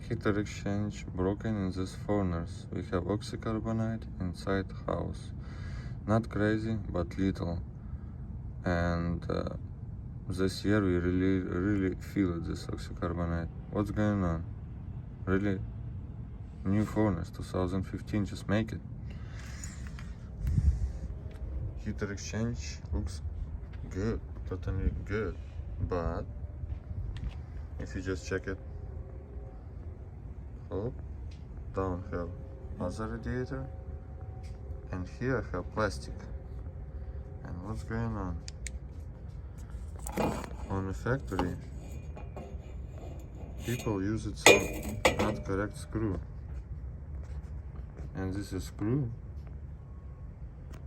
Heater exchange broken in this furnace. We have oxycarbonate inside house. Not crazy, but little. And this year we really feel this oxycarbonate. What's going on? Really? New furnace, 2015, just make it. Heater exchange looks good, totally good. But if you just check it, oh, down have other radiator, and here have plastic. And what's going on? On the factory, people use it some not correct screw. And this is screw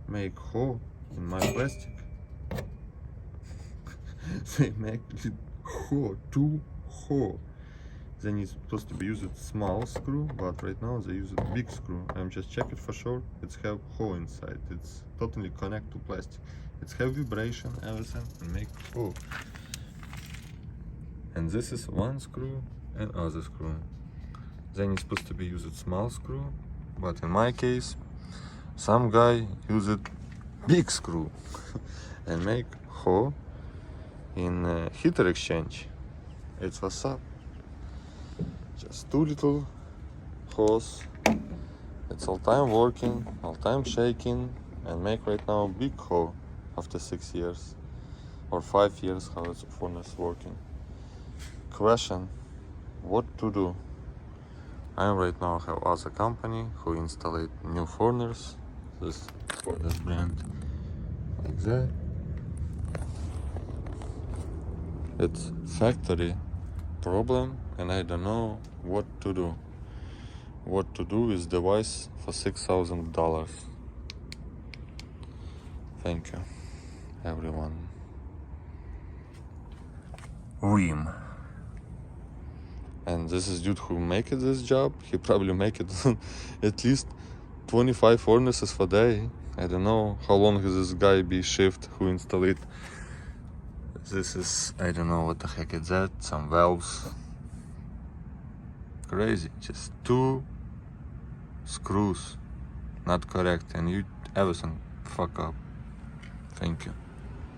make hole in my plastic. They make it hole, two hole. Then it's supposed to be used small screw, but right now they use a big screw. I'm just check it for sure. It's have hole inside. It's totally connect to plastic. It's have vibration, everything, and make hole. And this is one screw and other screw. Then it's supposed to be used small screw, but in my case, some guy used big screw and make hole in heater exchange. It's what's up. Just two little holes. It's all time working, all time shaking, and make right now big hole after 6 years or 5 years how it's furnace working. Question: what to do? I right now have other company who installed new furnace. This for this brand like that. It's factory problem, and I don't know what to do. What to do with device for $6,000. Thank you, everyone. RHEEM. And this is dude who make it this job. He probably make it at least 25 furnaces per day. I don't know how long this guy be shift who install it. This is, I don't know what the heck is that, some valves. Crazy, just two screws not correct, and you everything fuck up. Thank you.